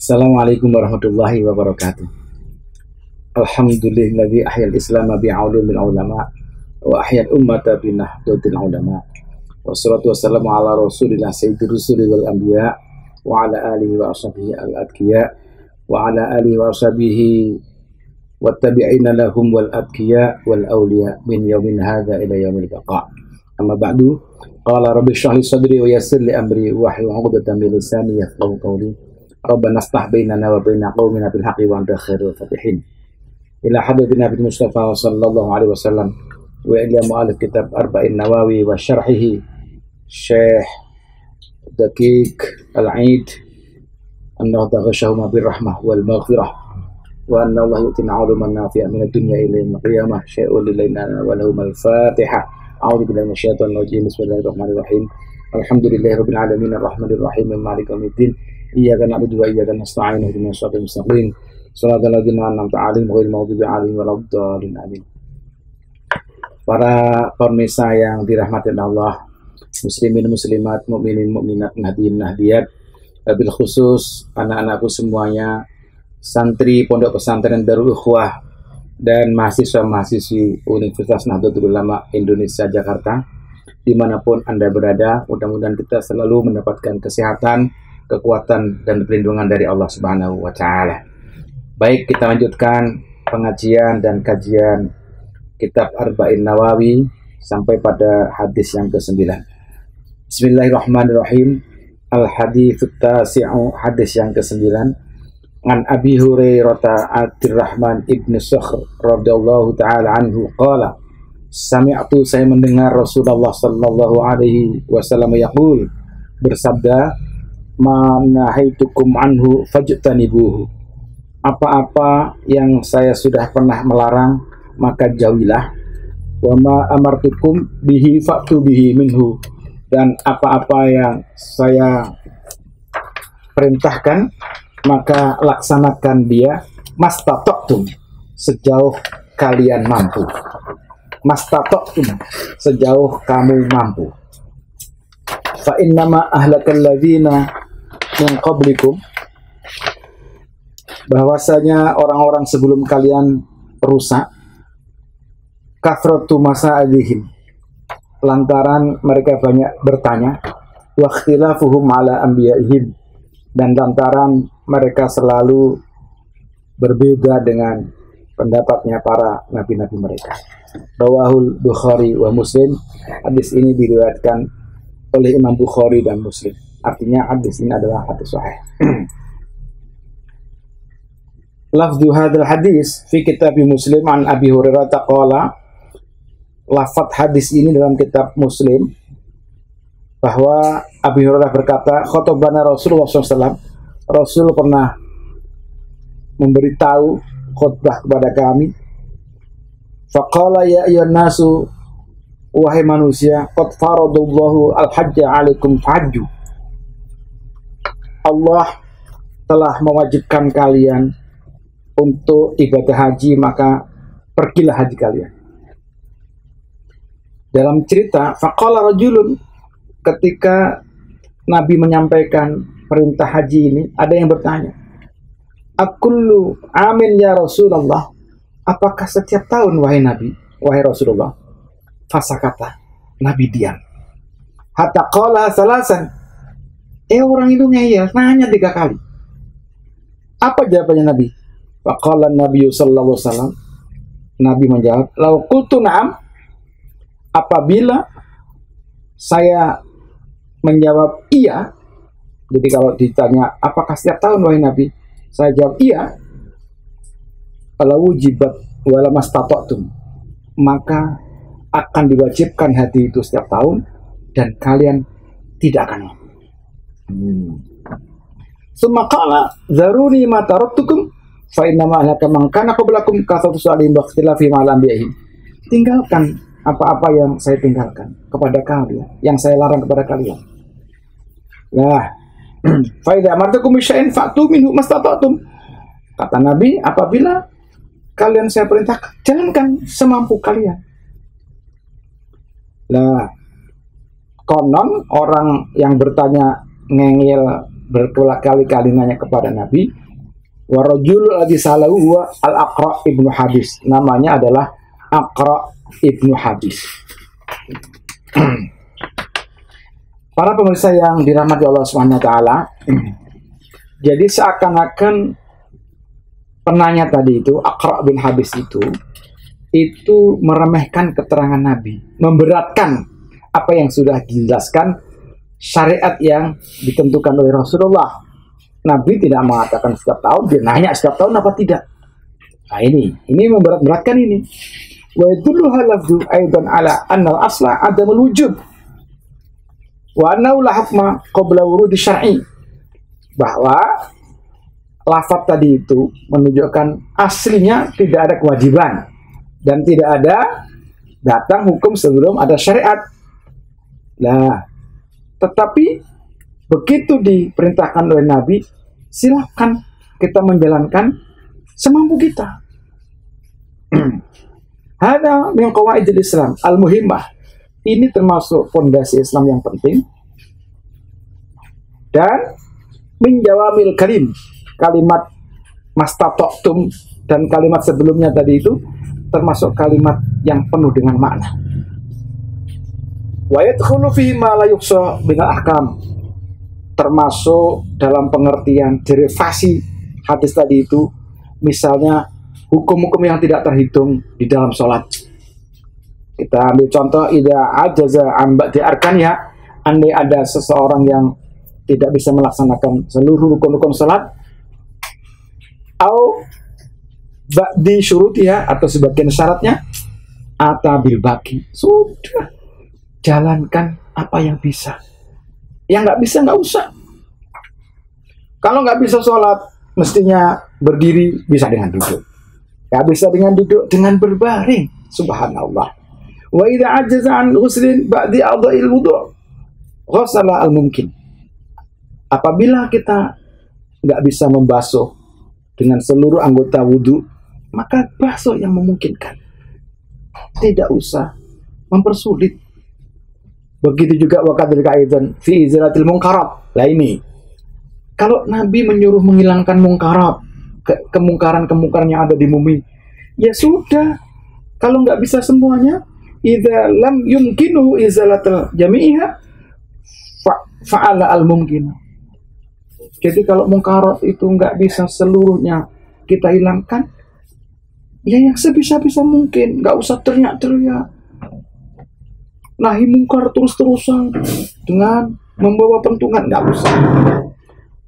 Assalamualaikum warahmatullahi wabarakatuh. Alhamdulillahilladzi ahyal Islam bi'ulumil ulama wa ahyal ummata binahdatil ulama. Wassalatu wassalamu ala Rasulillah sayyidil rusuli wal anbiya wa ala alihi wa ashabihi al-adqiya wa ala alihi wa ashabihi wattabi'ina lahum wal adqiya wal awliya min yaumin hadza ila yaumil baqa. Amma ba'du. Qala rabbi shrah li sadri wa yassir li amri wahlul 'uqdatam min lisani yafqahu qawli. Rabbana aftah bainana wa baina qaumina bil haqqi wa anta khairul fatihin. Ila hadratin Nabi Mustafa sallallahu alaihi wasallam wa ila mu'alif kitab Arba'in Nawawi wa syarhihi Syekh Daqiq Al-Aid annahu taghashahuma bir rahmah wal maghfirah wa anna Allah yu'tina 'uluman nafi'ah min ad-dunya ila yaumil qiyamah syai'un lillaina wa lahum al-fatihah. A'udzu billahi minasyaitonir rajim. Bismillahirrahmanirrahim. Alhamdulillahirabbil alamin arrahmanir rahim maliki yaumiddin. Iyyaka na'budu wa iyyaka nasta'in ihdinas siratal mustaqim shiratal ladzina an'amta 'alaihim ghairil maghdubi 'alaihim waladdallin amin. Para pemirsa yang dirahmati Allah, muslimin muslimat, mukminin mukminat, nahdien nahdiyat, bil khusus anak-anakku semuanya, santri Pondok Pesantren Darul Ikhwah dan mahasiswa-mahasiswi Universitas Nahdlatul Ulama Indonesia Jakarta, dimanapun Anda berada, mudah-mudahan kita selalu mendapatkan kesehatan, kekuatan dan perlindungan dari Allah Subhanahu wa taala. Baik, kita lanjutkan pengajian dan kajian kitab Arba'in Nawawi sampai pada hadis yang ke-9. Bismillahirrahmanirrahim. Al-haditsut tasi'u, hadis yang ke-9. An Abi Hurairah Abdurrahman ibn Sakhr radhiyallahu taala anhu qala, sami'tu, saya mendengar Rasulullah sallallahu alaihi wasallam yaqul, bersabda, ma nahaitukum anhu fajtanibuhu, apa-apa yang saya sudah pernah melarang maka jauhilah, wa ma amartukum bihi fa'tu bihi minhu, dan apa-apa yang saya perintahkan maka laksanakan dia, mastata'tum, sejauh kalian mampu, mastata'tum, sejauh kamu mampu. Fa innama ahlakal ladzina min qablikum, bahwasanya orang-orang sebelum kalian rusak, kathratu masa'alihim, lantaran mereka banyak bertanya, wa ikhtilafuhum ala anbiya'ihim, dan lantaran mereka selalu berbeda dengan pendapatnya para nabi-nabi mereka. Rawahul Bukhari wa Muslim, hadis ini diriwayatkan oleh Imam Bukhari dan Muslim. Artinya hadis ini adalah hadis sahih. Lafzu hadzal hadis fi kitab Muslim an Abi Hurairah qala, lafaz hadis ini dalam kitab Muslim bahwa Abi Hurairah berkata, khotobana Rasulullah SAW, Rasul pernah memberitahu khutbah kepada kami, faqala ya ayyuhan nasu, wahai manusia, qad faradallahu al-hajja 'alaikum fahajju, Allah telah mewajibkan kalian untuk ibadah haji, maka pergilah haji kalian. Dalam cerita, faqala rajulun, ketika Nabi menyampaikan perintah haji ini, ada yang bertanya, akullu amin ya Rasulullah, apakah setiap tahun wahai Nabi, wahai Rasulullah? Fasakata, Nabi diam. Hatta qala salasan, orang itu ngeyel, nanya 3 kali. Apa jawabannya Nabi? Faqala Nabi sallallahu alaihi wasallam, Nabi menjawab, lau qultu na'am, apabila saya menjawab iya, jadi kalau ditanya apakah setiap tahun wahai Nabi, saya jawab iya, fala wujibat wala mastata'tum, maka akan diwajibkan haji itu setiap tahun dan kalian tidak akan mampu. Summa qala zaruni ma taraktukum fa inna ma ahlaka man kana qablakum kathratu su'alihim wa ikhtilafi ma'al anbiya'ihim. Tinggalkan apa-apa yang saya tinggalkan kepada kalian, yang saya larang kepada kalian. Nah, fa idza amartukum bisyai'in fa'tu minhu mastata'tum. Kata Nabi, apabila kalian saya perintahkan, jalankan semampu kalian. Nah, konon orang yang bertanya ngengil berkali-kali nanya kepada Nabi. Warajul ladzi salahu huwa Al-Aqra ibnu Habis. Namanya adalah Aqra ibnu Habis. Para pemirsa yang dirahmati Allah Subhanahu wa taala, jadi seakan-akan penanya tadi itu, Aqra bin Habis itu meremehkan keterangan Nabi, memberatkan apa yang sudah dijelaskan, syariat yang ditentukan oleh Rasulullah. Nabi tidak mengatakan setiap tahun, dia nanya setiap tahun apa tidak. Nah ini memberat-beratkan ini. Wa yadulluha lafdhu aidan ala anna al-asla adamul wujud. Wa annahu la hukma qabla wurudi syar'i. Bahwa lafaz tadi itu menunjukkan aslinya tidak ada kewajiban dan tidak ada datang hukum sebelum ada syariat. Nah, tetapi begitu diperintahkan oleh Nabi, silahkan kita menjalankan semampu kita. Hada min qawaidil Islam al-muhimmah. Ini termasuk fondasi Islam yang penting. Dan min jawamil kalim, kalimat mastata'tum dan kalimat sebelumnya tadi itu termasuk kalimat yang penuh dengan makna. Wa yadkhulu fihi ma la yuhsa binal ahkam, termasuk dalam pengertian derivasi hadis tadi itu, misalnya hukum-hukum yang tidak terhitung di dalam sholat. Kita ambil contoh, idza ajaza an ba'di arkaniha, andai ada seseorang yang tidak bisa melaksanakan seluruh rukun-rukun sholat, au ba'di syurutiha, atau sebagian syaratnya, atabil baki, sudah jalankan apa yang bisa. Yang nggak bisa nggak usah. Kalau nggak bisa sholat, mestinya berdiri, bisa dengan duduk. Nggak bisa dengan duduk, dengan berbaring. Subhanallah. Wa idza ajaza an ghuslin ba'di a'dha'il wudu', ghasala al-mumkin. Apabila kita nggak bisa membasuh dengan seluruh anggota wudu, maka basuh yang memungkinkan. Tidak usah mempersulit. Begitu juga wakadil kaidan fi izalatil munkarat. Lah ini, kalau Nabi menyuruh menghilangkan mungkarat, kemungkaran-kemungkaran yang ada di bumi, ya sudah. Kalau nggak bisa semuanya, idza lam yumkinuhu izalatul jami'iha fa'ala al-mumkin. Jadi kalau mungkarat itu nggak bisa seluruhnya kita hilangkan, ya yang sebisa-bisa mungkin, nggak usah teriak-teriak. Nahi mungkar terus-terusan dengan membawa pentungan, nggak usah.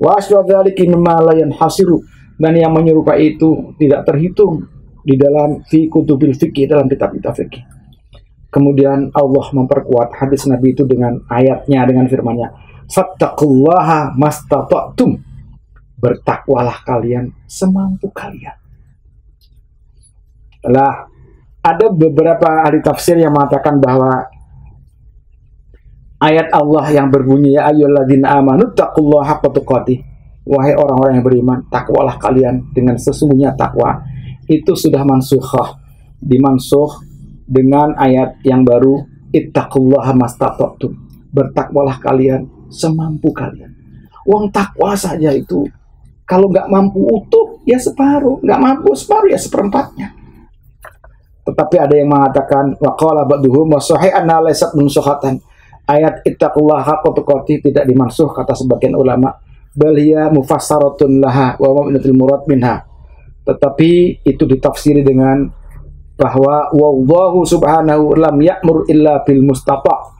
Wa aswadhaliki mimma la yanhasiru, dan yang menyerupai itu tidak terhitung di dalam fi kutubil fikih, dalam kitab-kitab fikih. Kemudian Allah memperkuat hadis Nabi itu dengan ayatnya, dengan firman-Nya, fattaqullaha mastata'tum, bertakwalah kalian semampu kalian. Lah, ada beberapa ahli tafsir yang mengatakan bahwa ayat Allah yang berbunyi, ya ayyuhalladzina amanu taqullaha haqqa tuqatih, wahai orang-orang yang beriman, takwalah kalian dengan sesungguhnya takwa, itu sudah mansukhah, dimansuh dengan ayat yang baru, ittaqullaha mastata'tum, bertakwalah kalian semampu kalian. Wong takwa saja itu, kalau nggak mampu utuh, ya separuh, nggak mampu separuh, ya seperempatnya. Tetapi ada yang mengatakan, waqala ba'duhum wa sahih anna laysat mansukhatan, ayat ittaqullaha haqqa tuqatih tidak dimansuh, kata sebagian ulama, bal hiya mufassaratun laha wa mabnatul murad minha. Tetapi itu ditafsiri dengan bahwa wallahu subhanahu lam ya'mur illa bil mustata'.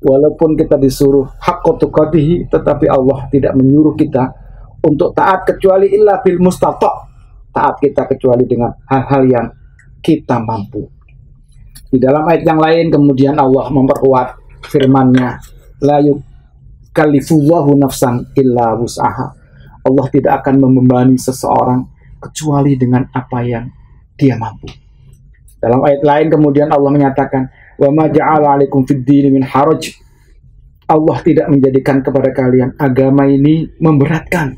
Walaupun kita disuruh haqqa tuqatih, tetapi Allah tidak menyuruh kita untuk taat kecuali illa bil mustata'. Taat kita kecuali dengan hal-hal yang kita mampu. Di dalam ayat yang lain kemudian Allah memperkuat firman-Nya, la yukallifullahu nafsan illa wus'aha. Allah tidak akan membebani seseorang kecuali dengan apa yang dia mampu. Dalam ayat lain kemudian Allah menyatakan, wa ma ja'ala 'alaikum fid dini min haraj. Allah tidak menjadikan kepada kalian agama ini memberatkan.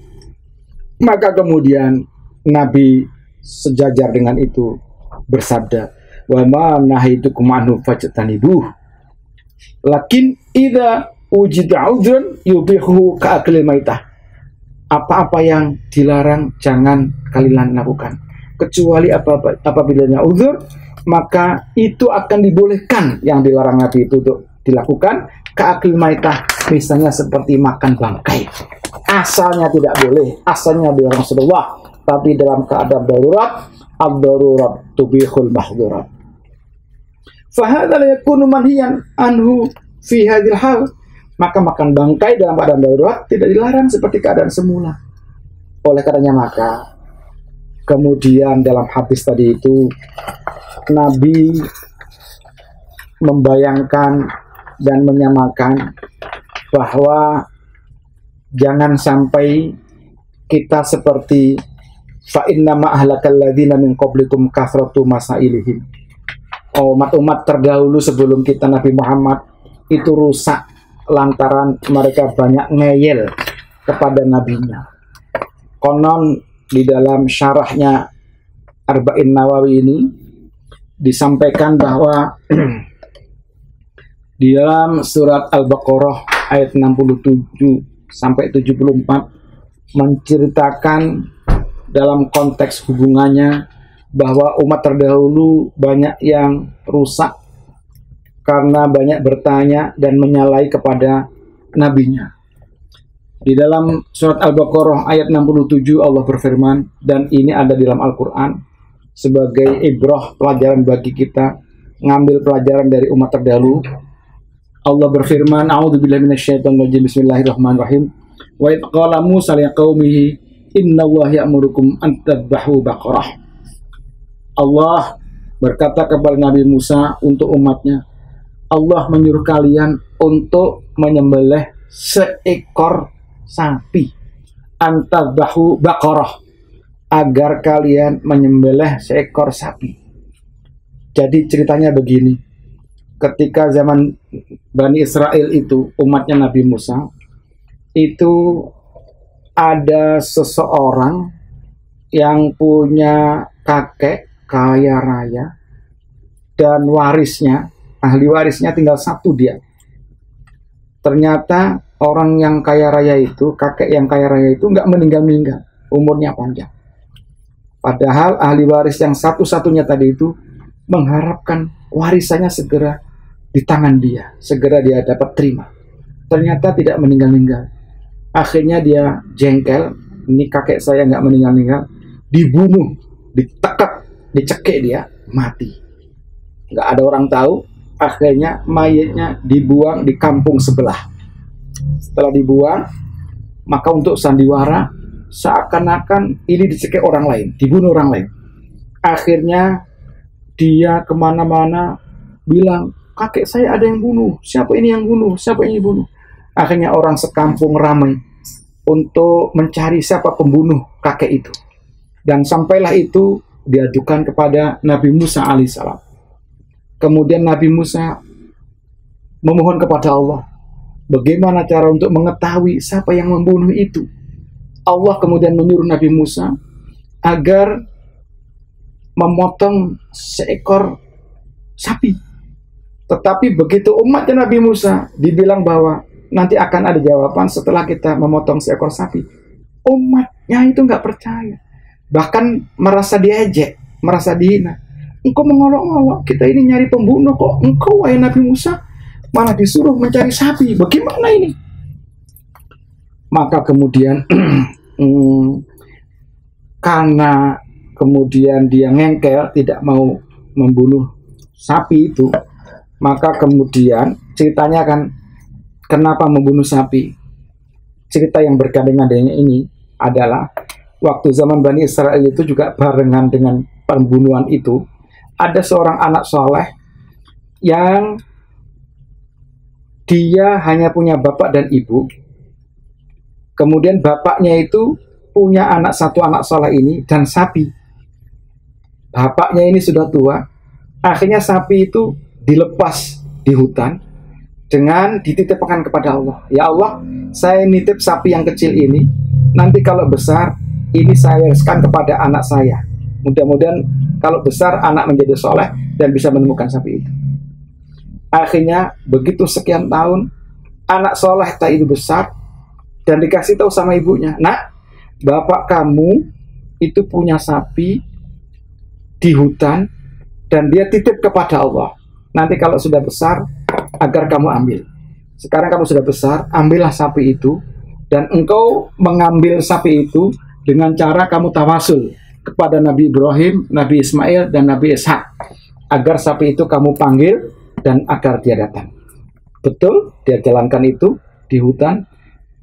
Maka kemudian Nabi sejajar dengan itu bersabda, wa ma nahitukum anhu fajtanibuh. Lakin idza ujida udhun yubihu ka aklil maitah. apa-apa yang dilarang jangan kalian lakukan, kecuali apabila uzur, maka itu akan dibolehkan yang dilarang Nabi itu untuk dilakukan. Ka'akil maitah, misalnya seperti makan bangkai, asalnya tidak boleh, asalnya dilarang Rasulullah, tapi dalam keadaan darurat, ad-darurat tubihul mahdurat. Fahadha la yakunu manhiyan anhu fi hadhil hal, maka makan bangkai dalam keadaan darurat tidak dilarang seperti keadaan semula. Oleh karenanya maka kemudian dalam hadis tadi itu Nabi membayangkan dan menyamakan bahwa jangan sampai kita seperti fa inna ma ahlakal ladzina min qablikum kathratu masailihim. Umat-umat terdahulu sebelum kita Nabi Muhammad itu rusak lantaran mereka banyak ngeyel kepada nabinya. Konon di dalam syarahnya Arba'in Nawawi ini disampaikan bahwa di dalam surat Al-Baqarah ayat 67 sampai 74 menceritakan dalam konteks hubungannya bahwa umat terdahulu banyak yang rusak karena banyak bertanya dan menyalahi kepada nabinya. Di dalam surat Al-Baqarah ayat 67 Allah berfirman, dan ini ada di dalam Al-Quran sebagai ibrah, pelajaran bagi kita ngambil pelajaran dari umat terdahulu. Allah berfirman, a'udzubillahi minasyaitonirrajim, bismillahirrahmanirrahim. Wa idh qala Musa liqaumihi innallaha ya'murukum an tadhbahu baqarah. Allah berkata kepada Nabi Musa untuk umatnya, Allah menyuruh kalian untuk menyembelih seekor sapi, an tadhbahu baqarah, agar kalian menyembelih seekor sapi. Jadi ceritanya begini. Ketika zaman Bani Israel itu, umatnya Nabi Musa, itu ada seseorang yang punya kakek kaya raya dan warisnya, ahli warisnya tinggal satu dia. Ternyata orang yang kaya raya itu, kakek yang kaya raya itu nggak meninggal-ninggal, umurnya panjang. Padahal ahli waris yang satu-satunya tadi itu mengharapkan warisannya segera di tangan dia, segera dia dapat terima. Ternyata tidak meninggal-ninggal. Akhirnya dia jengkel, ini kakek saya nggak meninggal-ninggal, dibunuh, ditekap, dicekik dia, mati. Nggak ada orang tahu. Akhirnya mayatnya dibuang di kampung sebelah. Setelah dibuang, maka untuk sandiwara, seakan-akan ini dicekik orang lain, dibunuh orang lain. Akhirnya dia kemana-mana bilang, kakek saya ada yang bunuh, siapa ini yang bunuh, siapa ini bunuh. Akhirnya orang sekampung ramai untuk mencari siapa pembunuh kakek itu. Dan sampailah itu diajukan kepada Nabi Musa alaihissalam. Kemudian Nabi Musa memohon kepada Allah, bagaimana cara untuk mengetahui siapa yang membunuh itu. Allah kemudian menyuruh Nabi Musa agar memotong seekor sapi. Tetapi begitu umatnya Nabi Musa dibilang bahwa nanti akan ada jawaban setelah kita memotong seekor sapi, umatnya itu nggak percaya, bahkan merasa diejek, merasa dihina. Engkau mengolok-olok, kita ini nyari pembunuh kok, engkau wahai Nabi Musa malah disuruh mencari sapi, bagaimana ini? Maka kemudian karena kemudian dia ngengkel, tidak mau membunuh sapi itu, maka kemudian ceritanya kan kenapa membunuh sapi. Cerita yang bergandengan dengan ini adalah waktu zaman Bani Israel itu juga barengan dengan pembunuhan itu, ada seorang anak soleh yang dia hanya punya bapak dan ibu. Kemudian bapaknya itu punya anak satu, anak soleh ini, dan sapi. Bapaknya ini sudah tua. Akhirnya sapi itu dilepas di hutan dengan dititipkan kepada Allah. Ya Allah, saya nitip sapi yang kecil ini, nanti kalau besar ini saya wariskan kepada anak saya. Mudah-mudahan kalau besar anak menjadi soleh dan bisa menemukan sapi itu. Akhirnya begitu sekian tahun, anak soleh tadi itu besar dan dikasih tahu sama ibunya, nak, bapak kamu itu punya sapi di hutan dan dia titip kepada Allah. Nanti kalau sudah besar agar kamu ambil. Sekarang kamu sudah besar, ambillah sapi itu dan engkau mengambil sapi itu dengan cara kamu tawasul kepada Nabi Ibrahim, Nabi Ismail dan Nabi Ishak agar sapi itu kamu panggil dan agar dia datang. Betul, dia jalankan itu di hutan.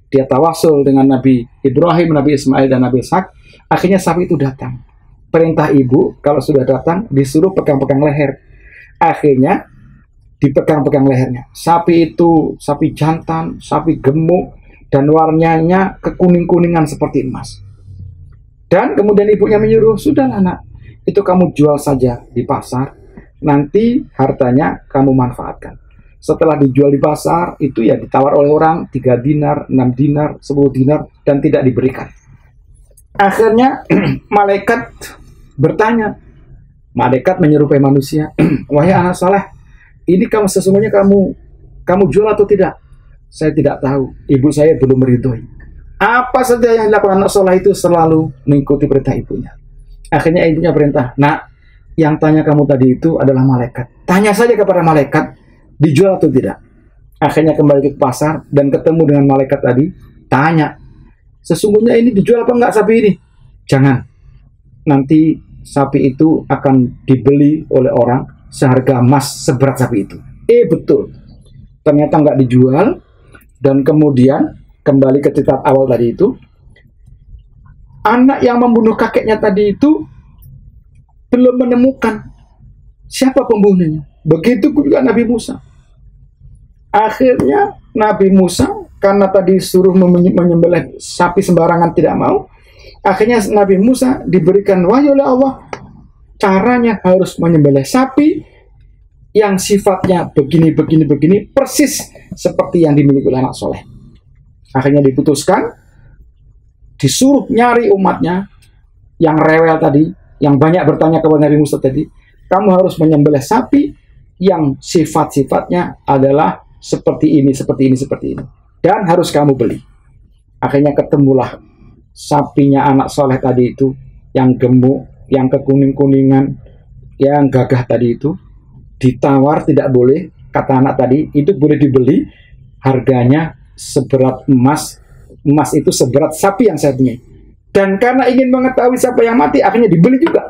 Dia tawasul dengan Nabi Ibrahim, Nabi Ismail dan Nabi Ishak. Akhirnya sapi itu datang. Perintah ibu kalau sudah datang disuruh pegang-pegang leher. Akhirnya dipegang-pegang lehernya. Sapi itu sapi jantan, sapi gemuk dan warnanya kekuning-kuningan seperti emas. Dan kemudian ibunya menyuruh, sudahlah nak, itu kamu jual saja di pasar. Nanti hartanya kamu manfaatkan. Setelah dijual di pasar, itu ya ditawar oleh orang 3 dinar, 6 dinar, 10 dinar, dan tidak diberikan. Akhirnya malaikat bertanya, malaikat menyerupai manusia, wahai anak saleh, ini kamu sesungguhnya kamu jual atau tidak? Saya tidak tahu, ibu saya belum meridhoi. Apa saja yang dilakukan anak saleh itu selalu mengikuti perintah ibunya. Akhirnya ibunya perintah, nak, yang tanya kamu tadi itu adalah malaikat. Tanya saja kepada malaikat, dijual atau tidak. Akhirnya kembali ke pasar dan ketemu dengan malaikat tadi. Tanya, sesungguhnya ini dijual apa enggak sapi ini? Jangan. Nanti sapi itu akan dibeli oleh orang seharga emas seberat sapi itu. Betul. Ternyata enggak dijual. Dan kemudian kembali ke cerita awal tadi itu. Anak yang membunuh kakeknya tadi itu belum menemukan siapa pembunuhnya. Begitu juga Nabi Musa. Akhirnya Nabi Musa karena tadi suruh menyembelih sapi sembarangan tidak mau. Akhirnya Nabi Musa diberikan wahyu oleh Allah. Caranya harus menyembelih sapi yang sifatnya begini persis seperti yang dimiliki oleh anak soleh. Akhirnya diputuskan, disuruh nyari umatnya yang rewel tadi, yang banyak bertanya kepada Nabi Musa tadi. Kamu harus menyembelih sapi yang sifat-sifatnya adalah seperti ini. Dan harus kamu beli. Akhirnya ketemulah sapinya anak soleh tadi itu, yang gemuk, yang kekuning-kuningan, yang gagah tadi itu. Ditawar tidak boleh, kata anak tadi, itu boleh dibeli, harganya seberat emas. Emas itu seberat sapi yang saya punya. Dan karena ingin mengetahui siapa yang mati, akhirnya dibeli juga.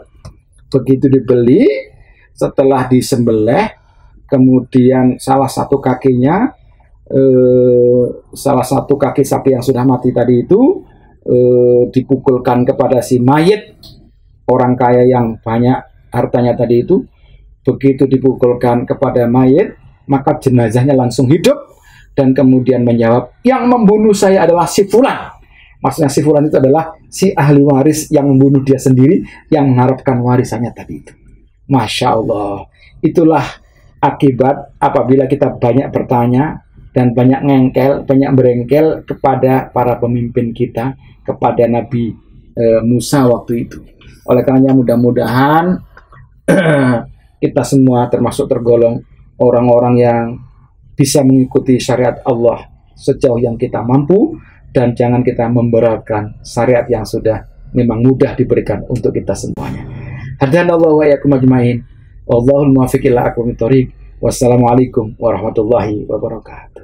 Begitu dibeli, setelah disembelih, kemudian salah satu kakinya, salah satu kaki sapi yang sudah mati tadi itu dipukulkan kepada si mayit orang kaya yang banyak hartanya tadi itu. Begitu dipukulkan kepada mayit, maka jenazahnya langsung hidup dan kemudian menjawab, yang membunuh saya adalah si fulan. Maksudnya si fulan itu adalah si ahli waris yang membunuh dia sendiri, yang mengharapkan warisannya tadi itu. Masya Allah. Itulah akibat apabila kita banyak bertanya dan banyak ngengkel, banyak berengkel kepada para pemimpin kita, kepada Nabi Musa waktu itu. Oleh karenanya mudah-mudahan kita semua termasuk tergolong orang-orang yang bisa mengikuti syariat Allah sejauh yang kita mampu, dan jangan kita memberatkan syariat yang sudah memang mudah diberikan untuk kita semuanya. Hadanallahu wa iyyakum ajmain. Wallahul muwaffiq ila aqwamit thoriq. Wassalamualaikum warahmatullahi wabarakatuh.